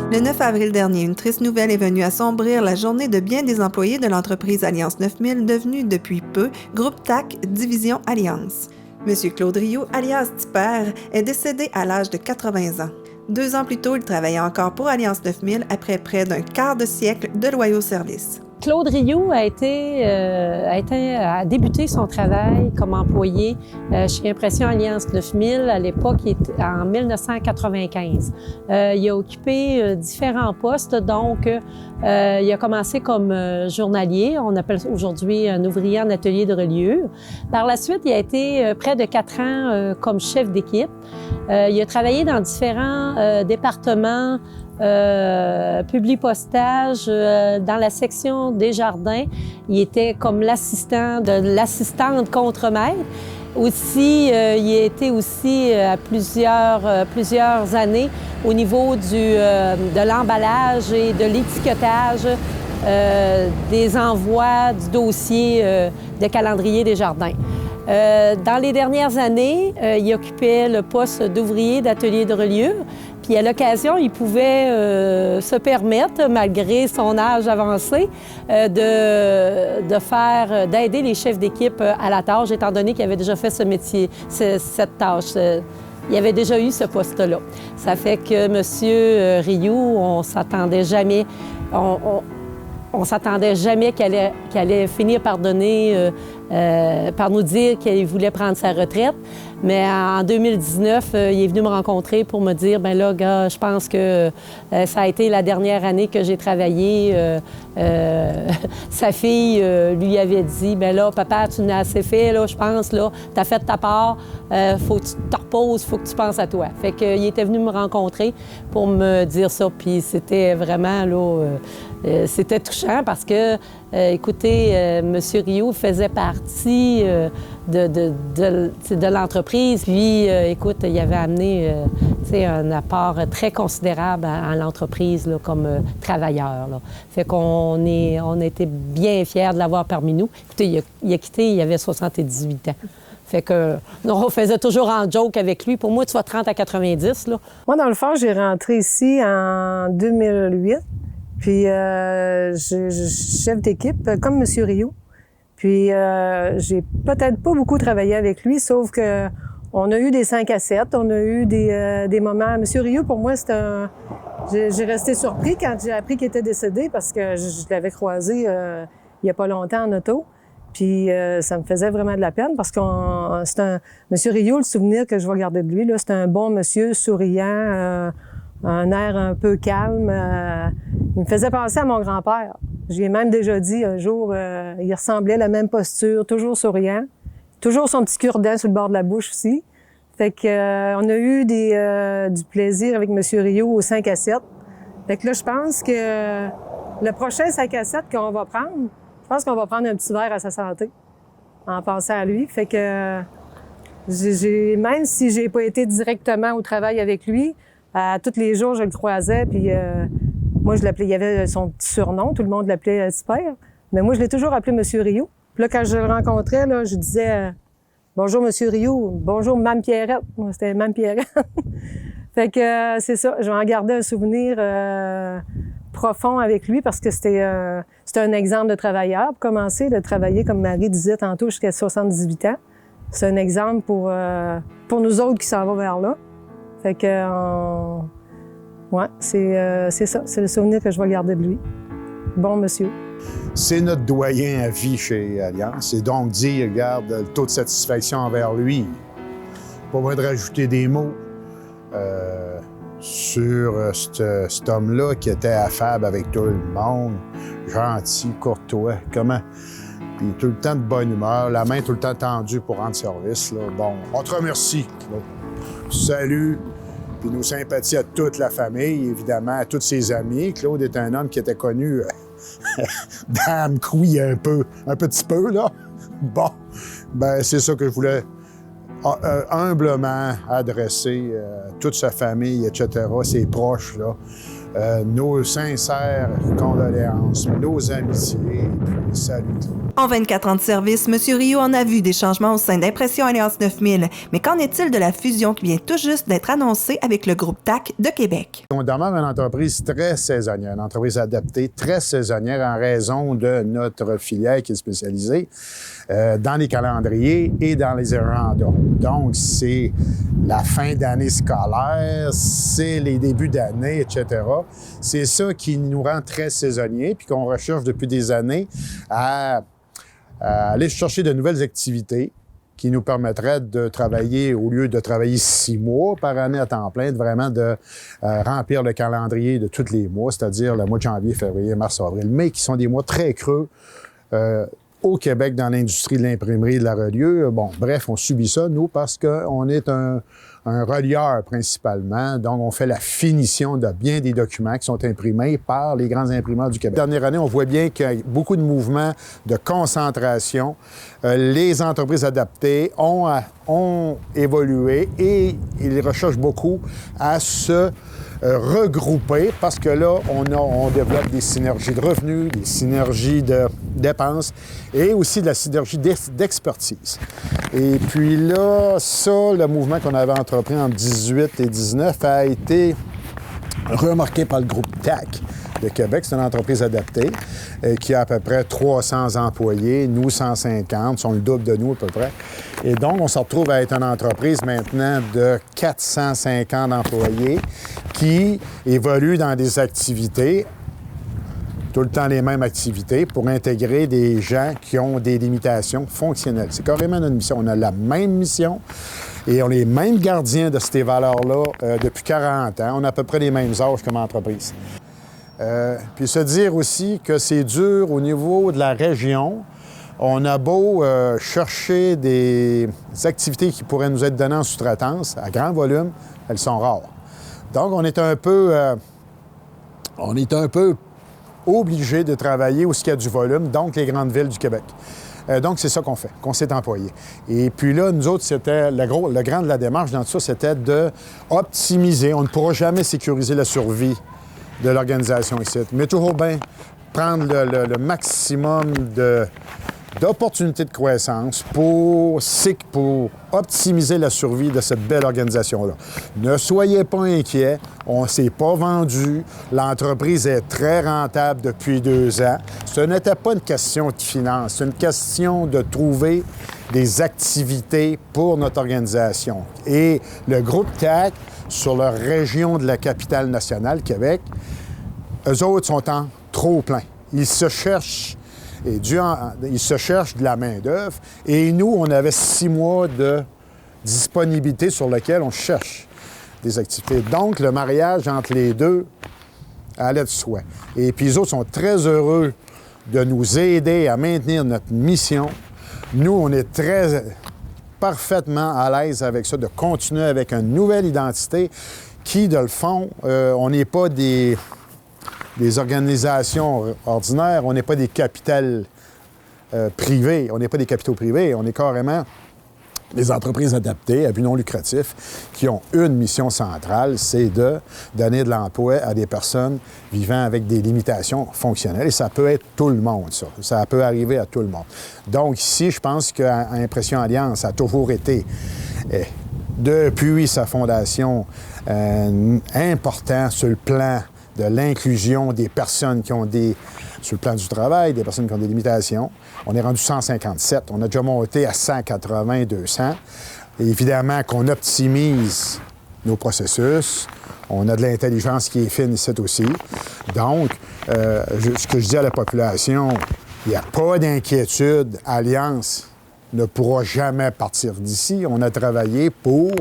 Le 9 avril dernier, une triste nouvelle est venue assombrir la journée de bien des employés de l'entreprise Alliance 9000, devenue depuis peu Groupe TAC Division Alliance. Monsieur Claude Rioux, alias Tipper, est décédé à l'âge de 80 ans. 2 ans plus tôt, il travaillait encore pour Alliance 9000 après près d'un quart de siècle de loyaux services. Claude Rioux a débuté son travail comme employé chez Impression Alliance 9000 à l'époque, en 1995. Il a occupé différents postes, donc il a commencé comme journalier, on appelle aujourd'hui un ouvrier en atelier de reliure. Par la suite, il a été près de 4 ans comme chef d'équipe. Il a travaillé dans différents départements, publipostage, dans la section des jardins. Il était comme l'assistante contremaître. Aussi, il a été aussi à plusieurs années au niveau de l'emballage et de l'étiquetage des envois du dossier de calendrier des jardins. Dans les dernières années, il occupait le poste d'ouvrier d'atelier de reliure. Puis à l'occasion, il pouvait se permettre, malgré son âge avancé, d'aider les chefs d'équipe à la tâche, étant donné qu'il avait déjà fait ce métier, cette tâche. Il avait déjà eu ce poste-là. Ça fait que M. Rioux, on s'attendait jamais qu'il allait finir par par nous dire qu'il voulait prendre sa retraite. Mais en 2019, il est venu me rencontrer pour me dire, ben là, gars, je pense que ça a été la dernière année que j'ai travaillé. Sa fille lui avait dit, ben là, papa, tu n'as assez fait, là, je pense, là, tu as fait ta part, faut que tu te reposes, faut que tu penses à toi. Fait qu'il était venu me rencontrer pour me dire ça, puis c'était vraiment, là, c'était touchant parce que, écoutez, M. Rioux faisait partie de l'entreprise. Puis, écoute, il avait amené un apport très considérable à l'entreprise là, comme travailleur. Là. Fait qu'on a été bien fiers de l'avoir parmi nous. Écoutez, il a quitté, il avait 78 ans. Fait que, on faisait toujours en joke avec lui. Pour moi, tu vois, 30 à 90, là. Moi, dans le fond, j'ai rentré ici en 2008. Puis, chef d'équipe, comme M. Rioux. Puis, j'ai peut-être pas beaucoup travaillé avec lui, sauf que on a eu des 5 à 7, on a eu des moments... M. Rioux, pour moi, c'était un... J'ai resté surpris quand j'ai appris qu'il était décédé parce que je l'avais croisé il y a pas longtemps en auto. Puis, ça me faisait vraiment de la peine parce que c'est un... M. Rioux, le souvenir que je vais garder de lui, là, c'est un bon monsieur, souriant, un air un peu calme. Il me faisait penser à mon grand-père. J'ai même déjà dit un jour, il ressemblait à la même posture, toujours souriant, toujours son petit cure-dent sur le bord de la bouche aussi. Fait que on a eu du plaisir avec M. Rioux au 5 à 7. Fait que là, je pense que le prochain 5 à 7 qu'on va prendre, je pense qu'on va prendre un petit verre à sa santé en pensant à lui. Fait que même si j'ai pas été directement au travail avec lui, tous les jours, je le croisais, puis moi, je l'appelais, il y avait son petit surnom, tout le monde l'appelait Tipper, mais moi, je l'ai toujours appelé M. Rioux. Puis là, quand je le rencontrais, là, je disais bonjour, M. Rioux, bonjour, Mme Pierrette. Moi, c'était Mme Pierrette. Fait que c'est ça, je vais en garder un souvenir profond avec lui parce que c'était un exemple de travailleur. Pour commencer, de travailler, comme Marie disait tantôt, jusqu'à 78 ans. C'est un exemple pour nous autres qui s'en vont vers là. Fait que, ouais, c'est ça. C'est le souvenir que je vais garder de lui. Bon monsieur. C'est notre doyen à vie chez Alliance. Et donc, dire, regarde, le taux de satisfaction envers lui. Pas besoin de rajouter des mots sur cet homme-là qui était affable avec tout le monde, gentil, courtois, comment? Puis tout le temps de bonne humeur, la main tout le temps tendue pour rendre service. Là. Bon, on te remercie. Là. Salut, puis nos sympathies à toute la famille, évidemment, à tous ses amis. Claude est un homme qui était connu dans Amqui un petit peu, là. Bon, ben c'est ça que je voulais humblement adresser à toute sa famille, etc., ses proches, là. nos sincères condoléances, nos amitiés, et puis salut. En 24 ans de service, M. Rioux en a vu des changements au sein d'Impression Alliance 9000. Mais qu'en est-il de la fusion qui vient tout juste d'être annoncée avec le groupe TAC de Québec? On demeure une entreprise très saisonnière, une entreprise adaptée, très saisonnière en raison de notre filière qui est spécialisée dans les calendriers et dans les agendas. Donc, c'est la fin d'année scolaire, c'est les débuts d'année, etc. C'est ça qui nous rend très saisonniers puis qu'on recherche depuis des années à aller chercher de nouvelles activités qui nous permettraient de travailler, au lieu de travailler 6 mois par année à temps plein, vraiment de remplir le calendrier de tous les mois, c'est-à-dire le mois de janvier, février, mars, avril, mai, qui sont des mois très creux au Québec dans l'industrie de l'imprimerie et de la reliure. Bon, bref, on subit ça, nous, parce qu'on est un relieur principalement. Donc, on fait la finition de bien des documents qui sont imprimés par les grands imprimeurs du Québec. Dernière année, on voit bien qu'il y a beaucoup de mouvements de concentration. Les entreprises adaptées ont évolué et ils recherchent beaucoup à se regrouper parce que là, on développe des synergies de revenus, des synergies de dépenses et aussi de la synergie d'expertise. Et puis là, ça, le mouvement qu'on avait entrepris en 18 et 19 a été remarqué par le groupe TAC de Québec. C'est une entreprise adaptée qui a à peu près 300 employés. Nous, 150, sont le double de nous à peu près. Et donc, on se retrouve à être une entreprise maintenant de 450 employés qui évoluent dans des activités, tout le temps les mêmes activités, pour intégrer des gens qui ont des limitations fonctionnelles. C'est carrément notre mission. On a la même mission et on est les mêmes gardiens de ces valeurs-là depuis 40 ans. On a à peu près les mêmes âges comme entreprise. Puis se dire aussi que c'est dur au niveau de la région. On a beau chercher des activités qui pourraient nous être données en sous-traitance, à grand volume, elles sont rares. Donc, on est un peu obligé de travailler où il y a du volume, donc les grandes villes du Québec. Donc, c'est ça qu'on fait, qu'on s'est employé. Et puis là, nous autres, c'était le grand de la démarche dans tout ça, c'était d'optimiser. On ne pourra jamais sécuriser la survie de l'organisation ici, mais toujours bien prendre le maximum d'opportunités de croissance pour optimiser la survie de cette belle organisation-là. Ne soyez pas inquiets, on ne s'est pas vendu, l'entreprise est très rentable depuis 2 ans. Ce n'était pas une question de finances, c'est une question de trouver des activités pour notre organisation. Et le groupe TAC, sur leur région de la capitale nationale, Québec, eux autres sont en trop plein. Ils se cherchent de la main-d'œuvre. Et nous, on avait 6 mois de disponibilité sur lequel on cherche des activités. Donc, le mariage entre les deux allait de soi. Et puis, les autres sont très heureux de nous aider à maintenir notre mission. Nous, on est parfaitement à l'aise avec ça, de continuer avec une nouvelle identité qui, de le fond, on n'est pas des organisations ordinaires, on n'est pas des capitales privées, on n'est pas des capitaux privés, on est carrément des entreprises adaptées à but non lucratif qui ont une mission centrale, c'est de donner de l'emploi à des personnes vivant avec des limitations fonctionnelles. Et ça peut être tout le monde, ça. Ça peut arriver à tout le monde. Donc ici, je pense qu'à Impression Alliance a toujours été, depuis sa fondation, important sur le plan de l'inclusion des personnes qui ont sur le plan du travail, des personnes qui ont des limitations. On est rendu 157. On a déjà monté à 180, 200. Et évidemment qu'on optimise nos processus. On a de l'intelligence qui est fine ici aussi. Donc, ce que je dis à la population, il n'y a pas d'inquiétude. Alliance ne pourra jamais partir d'ici. On a travaillé pour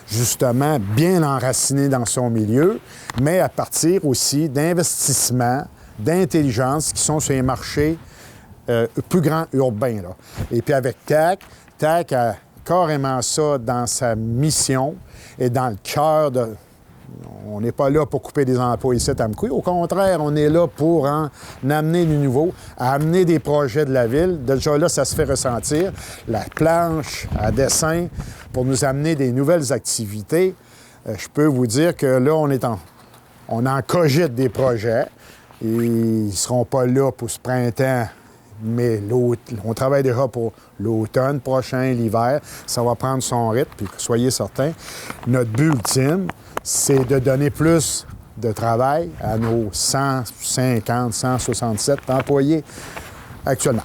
justement bien l'enraciner dans son milieu, mais à partir aussi d'investissements, d'intelligence qui sont sur les marchés plus grands urbains. Là. Et puis avec TAC a carrément ça dans sa mission et dans le cœur de... On n'est pas là pour couper des emplois ici à Amqui. Au contraire, on est là pour en amener du nouveau, amener des projets de la ville. Déjà là, ça se fait ressentir. La planche à dessin pour nous amener des nouvelles activités. Je peux vous dire que là, On en cogite des projets. Et ils ne seront pas là pour ce printemps, mais on travaille déjà pour l'automne prochain, l'hiver. Ça va prendre son rythme, puis soyez certains. Notre but ultime, c'est de donner plus de travail à nos 150, 167 employés actuellement.